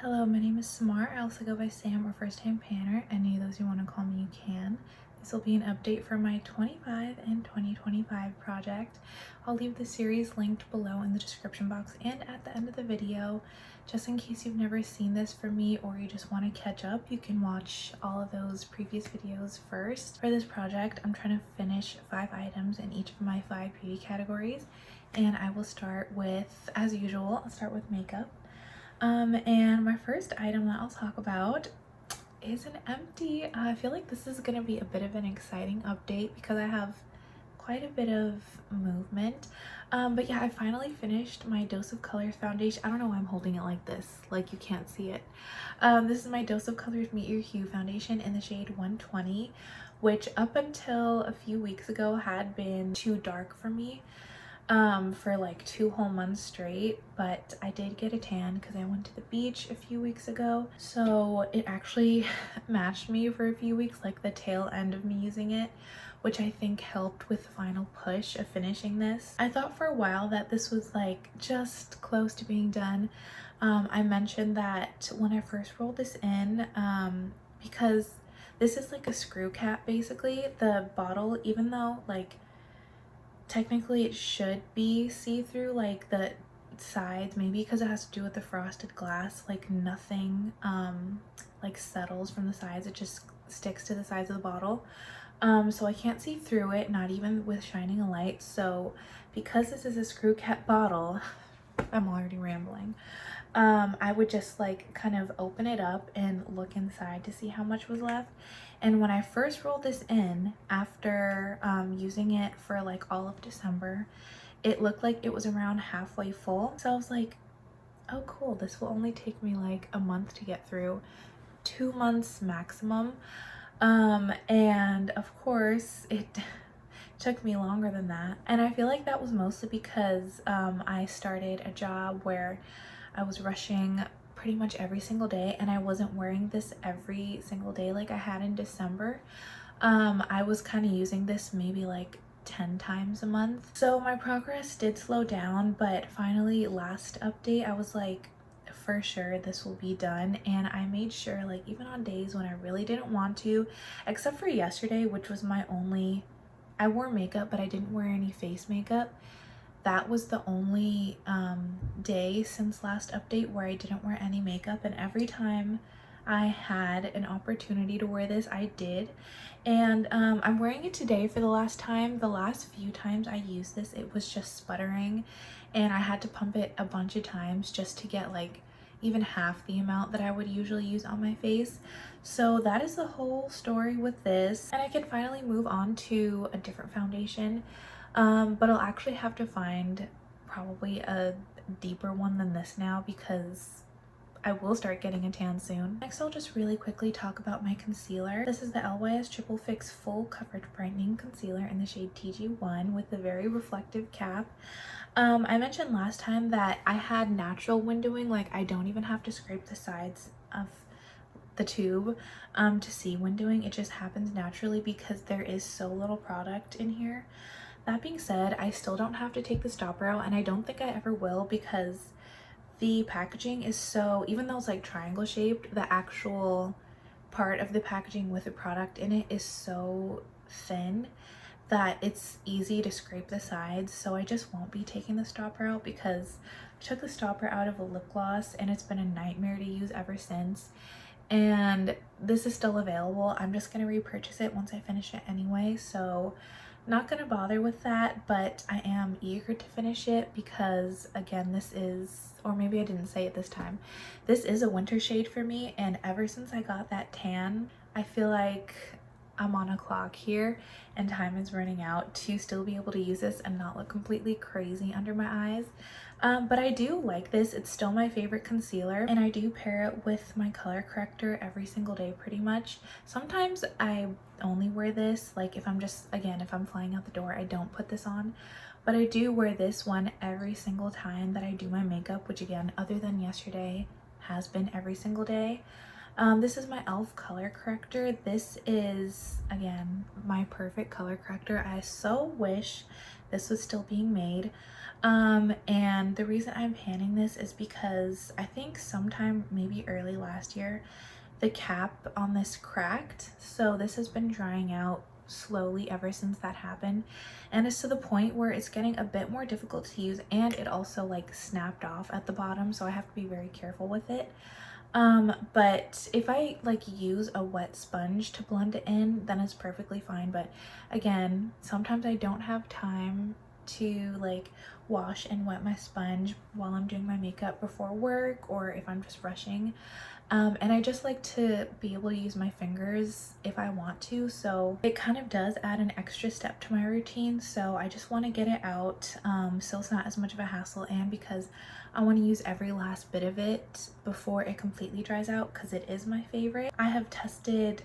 Hello, my name is Samar. I also go by Sam or First Time Panner. Any of those you want to call me, you can. This will be an update for my 25 and 2025 project. I'll leave the series linked below in the description box and at the end of the video. Just in case you've never seen this from me or you just want to catch up, you can watch all of those previous videos first. For this project, I'm trying to finish 5 items in each of my 5 beauty categories. And I will start with, as usual, I'll start with makeup. And my first item that I'll talk about is an empty. I feel like this is going to be a bit of an exciting update because I have quite a bit of movement. But yeah, I finally finished my Dose of Colors foundation. I don't know why I'm holding it like this, like you can't see it. This is my Dose of Colors Meet Your Hue foundation in the shade 120, which up until a few weeks ago had been too dark for me for like 2 whole months straight, but I did get a tan because I went to the beach a few weeks ago, so it actually matched me for a few weeks, like the tail end of me using it, which I think helped with the final push of finishing this. I thought for a while that this was like just close to being done. I mentioned that when I first rolled this in, because this is like a screw cap basically, the bottle, even though like technically it should be see-through, like the sides, maybe because it has to do with the frosted glass, like nothing like settles from the sides, it just sticks to the sides of the bottle. So I can't see through it, not even with shining a light. So because this is a screw cap bottle, I'm already rambling, I would just like kind of open it up and look inside to see how much was left. And when I first rolled this in after using it for like all of December, it looked like it was around halfway full. So I was like, oh cool, this will only take me like a month to get through, 2 months maximum. And of course it took me longer than that. And I feel like that was mostly because I started a job where I was rushing pretty much every single day, and I wasn't wearing this every single day like I had in December. I was kind of using this maybe like 10 times a month. So my progress did slow down, but finally last update I was like, for sure this will be done. And I made sure, like even on days when I really didn't want to, except for yesterday, which was my only, I wore makeup but I didn't wear any face makeup. That was the only day since last update where I didn't wear any makeup, and every time I had an opportunity to wear this, I did. And I'm wearing it today for the last time. The last few times I used this, it was just sputtering, and I had to pump it a bunch of times just to get like even half the amount that I would usually use on my face. So that is the whole story with this, and I can finally move on to a different foundation. But I'll actually have to find probably a deeper one than this now because I will start getting a tan soon. Next, I'll just really quickly talk about my concealer. This is the LYS Triple Fix Full Coverage Brightening Concealer in the shade TG1 with a very reflective cap. I mentioned last time that I had natural windowing, like I don't even have to scrape the sides of the tube to see windowing. It just happens naturally because there is so little product in here. That being said, I still don't have to take the stopper out, and I don't think I ever will because the packaging is so, even though it's like triangle shaped, the actual part of the packaging with the product in it is so thin that it's easy to scrape the sides. So I just won't be taking the stopper out because I took the stopper out of a lip gloss and it's been a nightmare to use ever since. And this is still available. I'm just gonna repurchase it once I finish it anyway, so not gonna bother with that. But I am eager to finish it because again, this is, or maybe I didn't say it this time, this is a winter shade for me, and ever since I got that tan, I feel like I'm on a clock here and time is running out to still be able to use this and not look completely crazy under my eyes. But I do like this. It's still my favorite concealer, and I do pair it with my color corrector every single day pretty much. Sometimes I only wear this, like if I'm just, again, if I'm flying out the door, I don't put this on, but I do wear this one every single time that I do my makeup, which again, other than yesterday, has been every single day. This is my e.l.f. color corrector. This is, again, my perfect color corrector. I so wish this was still being made. And the reason I'm panning this is because I think sometime maybe early last year the cap on this cracked, so this has been drying out slowly ever since that happened, and it's to the point where it's getting a bit more difficult to use, and it also like snapped off at the bottom, so I have to be very careful with it. But if I like use a wet sponge to blend it in, then it's perfectly fine. But again, sometimes I don't have time to like wash and wet my sponge while I'm doing my makeup before work, or if I'm just rushing. And I just like to be able to use my fingers if I want to, so it kind of does add an extra step to my routine, so I just want to get it out so it's not as much of a hassle, and because I want to use every last bit of it before it completely dries out, because it is my favorite. I have tested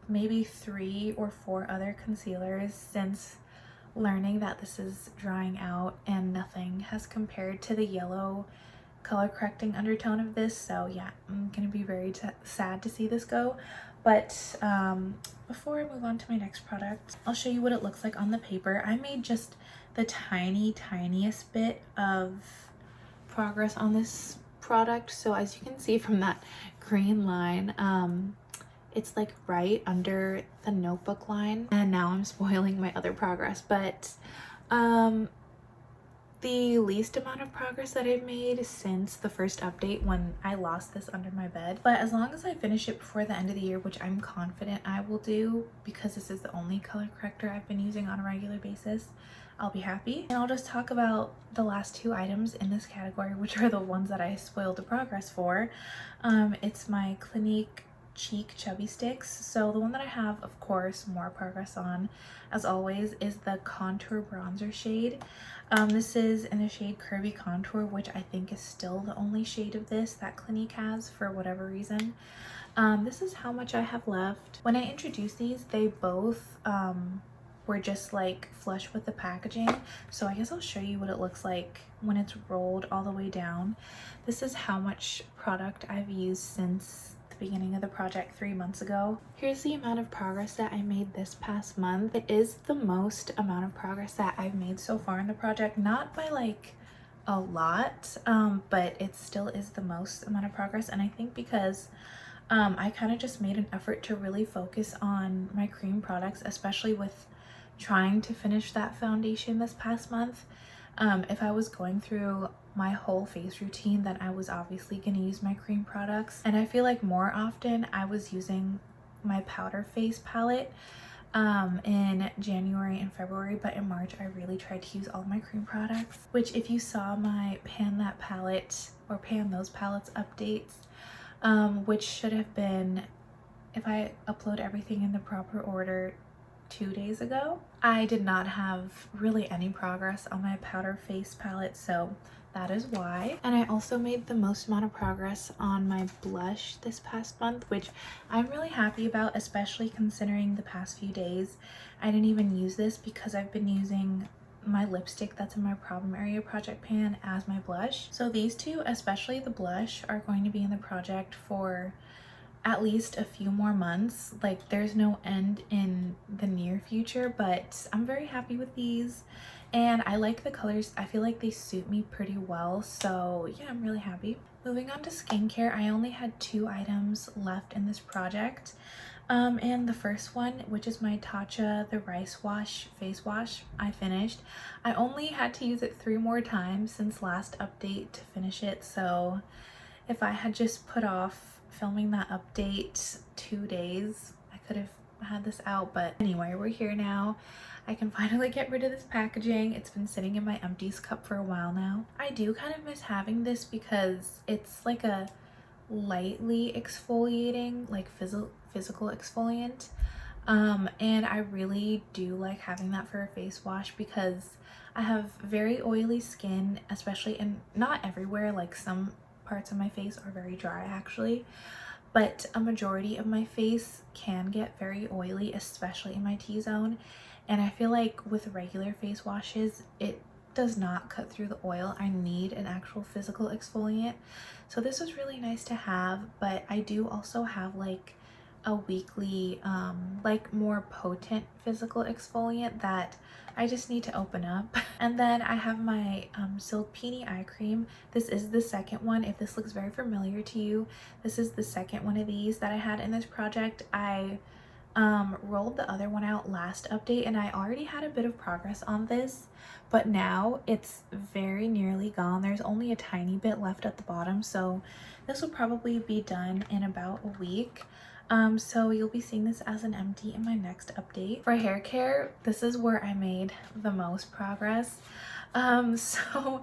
maybe 3 or 4 other concealers since learning that this is drying out, and nothing has compared to the yellow color correcting undertone of this. So yeah, I'm gonna be very sad to see this go. But before I move on to my next product, I'll show you what it looks like on the paper. I made just the tiniest bit of progress on this product. So as you can see from that green line, it's like right under the notebook line, and now I'm spoiling my other progress. But the least amount of progress that I've made since the first update when I lost this under my bed. But as long as I finish it before the end of the year, which I'm confident I will do because this is the only color corrector I've been using on a regular basis, I'll be happy. And I'll just talk about the last 2 items in this category, which are the ones that I spoiled the progress for. It's my Clinique cheek chubby sticks. So the one that I have, of course, more progress on as always is the contour bronzer shade. This is in the shade Curvy Contour, which I think is still the only shade of this that Clinique has for whatever reason. This is how much I have left. When I introduced these, they both were just like flush with the packaging, so I guess I'll show you what it looks like when it's rolled all the way down. This is how much product I've used since the beginning of the project 3 months ago. Here's the amount of progress that I made this past month. It is the most amount of progress that I've made so far in the project, not by like a lot, but it still is the most amount of progress. And I think because I kind of just made an effort to really focus on my cream products, especially with trying to finish that foundation this past month. If I was going through my whole face routine, then I was obviously going to use my cream products, and I feel like more often I was using my powder face palette in January and February, but in March I really tried to use all my cream products, which if you saw my Pan That Palette or Pan Those Palettes updates, which should have been, if I upload everything in the proper order, 2 days ago, I did not have really any progress on my powder face palette, so that is why. And I also made the most amount of progress on my blush this past month, which I'm really happy about, especially considering the past few days I didn't even use this because I've been using my lipstick that's in my problem area project pan as my blush. So these two, especially the blush, are going to be in the project for at least a few more months. Like there's no end in the near future, but I'm very happy with these and I like the colors. I feel like they suit me pretty well, so yeah, I'm really happy. Moving on to skincare, I only had 2 items left in this project. And the first one, which is my Tatcha the Rice Wash face wash, I finished. I only had to use it 3 more times since last update to finish it, so if I had just put off filming that update 2 days, I could have had this out. But anyway, we're here now. I can finally get rid of this packaging. It's been sitting in my empties cup for a while now. I do kind of miss having this because it's like a lightly exfoliating, like physical exfoliant, and I really do like having that for a face wash because I have very oily skin, especially, and not everywhere, like some parts of my face are very dry actually, but a majority of my face can get very oily, especially in my T-zone, and I feel like with regular face washes it does not cut through the oil. I need an actual physical exfoliant, so this was really nice to have. But I do also have like a weekly like more potent physical exfoliant that I just need to open up. And then I have my Silk Peony eye cream. This is the second one. If this looks very familiar to you, this is the second one of these that I had in this project. I rolled the other one out last update and I already had a bit of progress on this, but now it's very nearly gone. There's only a tiny bit left at the bottom, so this will probably be done in about a week. So you'll be seeing this as an empty in my next update. For hair care, this is where I made the most progress. So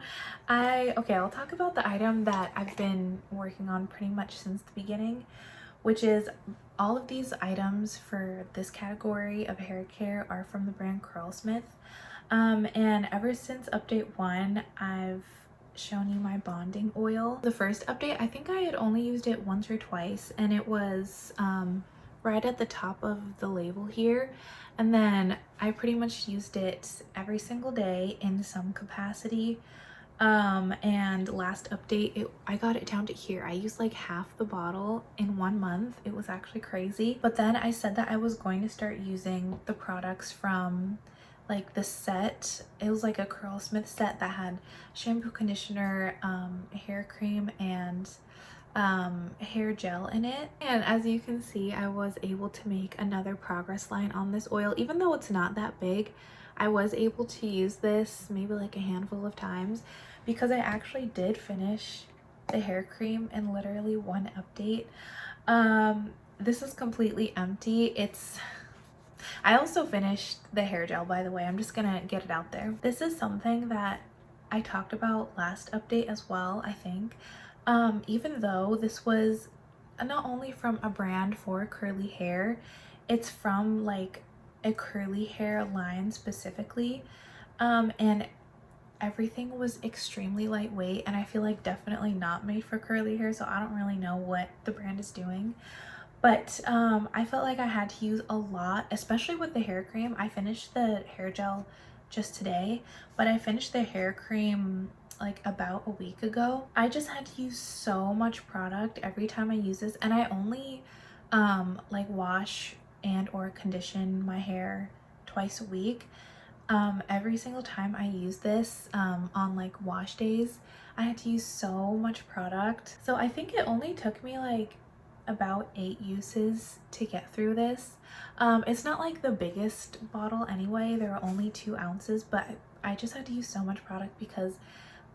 I'll talk about the item that I've been working on pretty much since the beginning, which is all of these items for this category of hair care are from the brand Curlsmith. And ever since update 1, I've shown you my bonding oil. The first update, I think I had only used it once or twice, and it was right at the top of the label here. And then I pretty much used it every single day in some capacity. And last update, I got it down to here. I used like half the bottle in 1 month. It was actually crazy. But then I said that I was going to start using the products from like the set. It was like a Curlsmith set that had shampoo, conditioner, hair cream, and hair gel in it. And as you can see, I was able to make another progress line on this oil. Even though it's not that big, I was able to use this maybe like a handful of times because I actually did finish the hair cream in literally 1 update. This is completely empty. I also finished the hair gel, by the way. I'm just gonna get it out there. This is something that I talked about last update as well, I think. Even though this was not only from a brand for curly hair, it's from like a curly hair line specifically, and everything was extremely lightweight, and I feel like definitely not made for curly hair, so I don't really know what the brand is doing. But I felt like I had to use a lot, especially with the hair cream. I finished the hair gel just today, but I finished the hair cream like about a week ago. I just had to use so much product every time I use this, and I only like wash and or condition my hair twice a week. Every single time I use this on like wash days, I had to use so much product. So I think it only took me like about 8 uses to get through this. It's not like the biggest bottle anyway. There are only 2 ounces, but I just had to use so much product because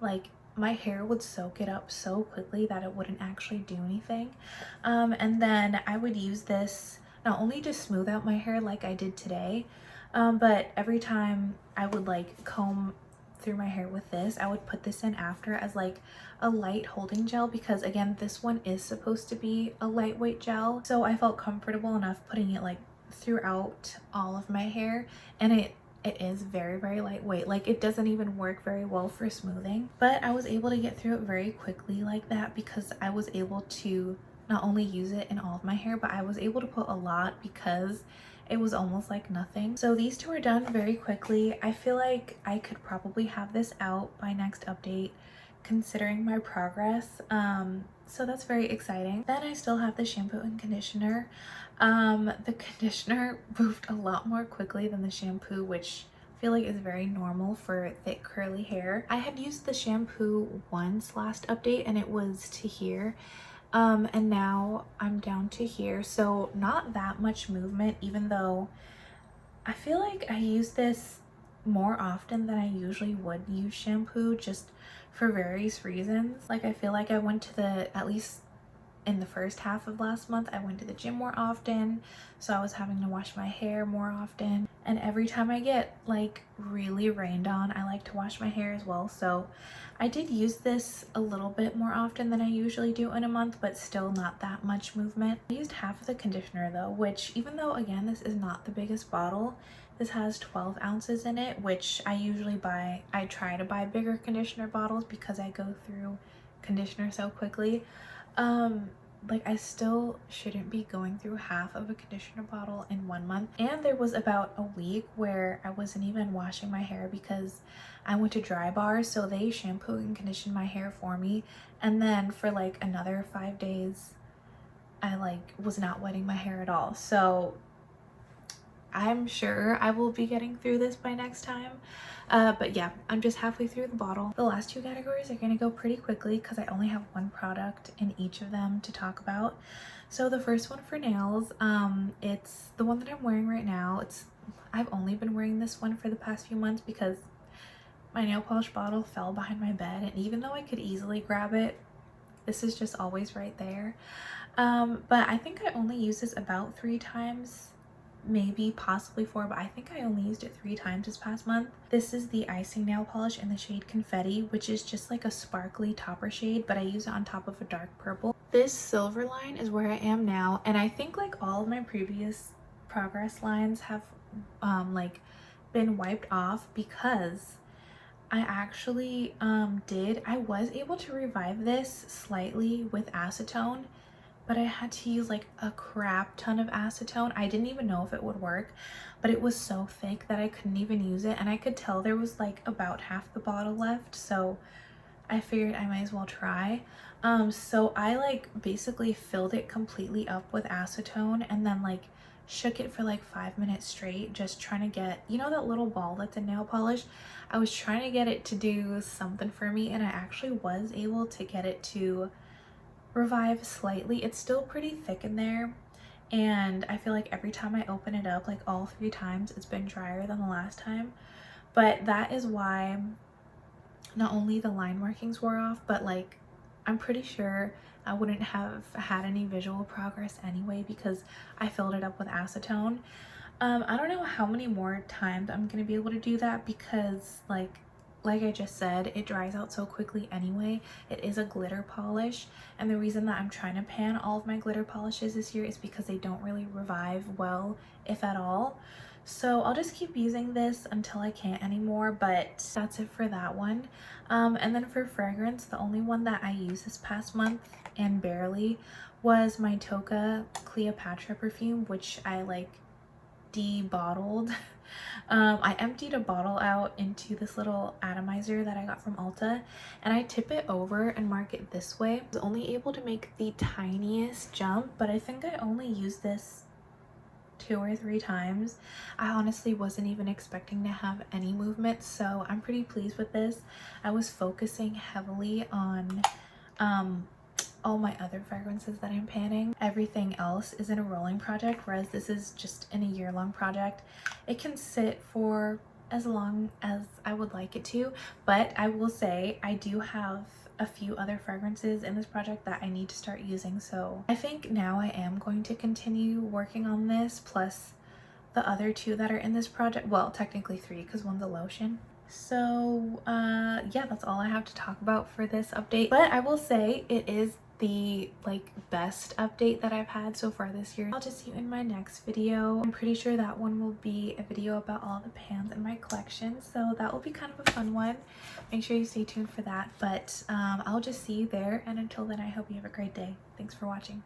like my hair would soak it up so quickly that it wouldn't actually do anything. And then I would use this not only to smooth out my hair like I did today, but every time I would like comb through my hair with this, I would put this in after as like a light holding gel, because again, this one is supposed to be a lightweight gel, so I felt comfortable enough putting it like throughout all of my hair, and it is very, very lightweight. Like it doesn't even work very well for smoothing, but I was able to get through it very quickly like that because I was able to not only use it in all of my hair, but I was able to put a lot because it was almost like nothing. So these 2 are done very quickly. I feel like I could probably have this out by next update considering my progress. So that's very exciting. Then I still have the shampoo and conditioner. The conditioner moved a lot more quickly than the shampoo, which I feel like is very normal for thick curly hair. I had used the shampoo once last update and it was to here. And now I'm down to here, so not that much movement, even though I feel like I use this more often than I usually would use shampoo, just for various reasons. Like I feel like I went to at least in the first half of last month, I went to the gym more often, so I was having to wash my hair more often. And every time I get like really rained on, I like to wash my hair as well. So I did use this a little bit more often than I usually do in a month, but still not that much movement. I used half of the conditioner though, which even though again, this is not the biggest bottle, this has 12 ounces in it, which I usually buy. I try to buy bigger conditioner bottles because I go through conditioner so quickly. Like I still shouldn't be going through half of a conditioner bottle in 1 month. And there was about a week where I wasn't even washing my hair because I went to Dry Bar, so they shampoo and condition my hair for me. And then for like another 5 days, I like was not wetting my hair at all. So I'm sure I will be getting through this by next time. But yeah, I'm just halfway through the bottle. The last two categories are gonna go pretty quickly because I only have one product in each of them to talk about. So the first one for nails, it's the one that I'm wearing right now. I've only been wearing this one for the past few months because my nail polish bottle fell behind my bed, and even though I could easily grab it, this is just always right there. But I think I only used this about 3 times, maybe possibly 4, but I think I only used it 3 times this past month. This is the icing nail polish in the shade Confetti, which is just like a sparkly topper shade, but I use it on top of a dark purple. This silver line is where I am now, and I think like all of my previous progress lines have like been wiped off because I actually I was able to revive this slightly with acetone, but I had to use like a crap ton of acetone. I didn't even know if it would work, but it was so thick that I couldn't even use it, and I could tell there was like about half the bottle left, so I figured I might as well try. So I like basically filled it completely up with acetone and then like shook it for like 5 minutes straight, just trying to get, you know, that little ball that's in nail polish. I was trying to get it to do something for me, and I actually was able to get it to revive slightly. It's still pretty thick in there, and I feel like every time I open it up, like all 3 times, it's been drier than the last time. But that is why not only the line markings wore off, but like I'm pretty sure I wouldn't have had any visual progress anyway because I filled it up with acetone. I don't know how many more times I'm gonna be able to do that because like I just said, it dries out so quickly anyway. It is a glitter polish, and the reason that I'm trying to pan all of my glitter polishes this year is because they don't really revive well, if at all. So I'll just keep using this until I can't anymore, but that's it for that one. And then for fragrance, the only one that I used this past month, and barely, was my Toka Cleopatra perfume, which I like de-bottled. I emptied a bottle out into this little atomizer that I got from Ulta, and I tip it over and mark it this way. I was only able to make the tiniest jump, but I think I only used this 2 or 3 times. I honestly wasn't even expecting to have any movement, so I'm pretty pleased with this. I was focusing heavily on all my other fragrances that I'm panning. Everything else is in a rolling project, whereas this is just in a year-long project. It can sit for as long as I would like it to, but I will say I do have a few other fragrances in this project that I need to start using, so I think now I am going to continue working on this, plus the other 2 that are in this project. Well, technically 3 because one's a lotion. So yeah, that's all I have to talk about for this update, but I will say it is the like best update that I've had so far this year. I'll just see you in my next video. I'm pretty sure that one will be a video about all the pans in my collection, so that will be kind of a fun one. Make sure you stay tuned for that, but I'll just see you there, and until then I hope you have a great day. Thanks for watching.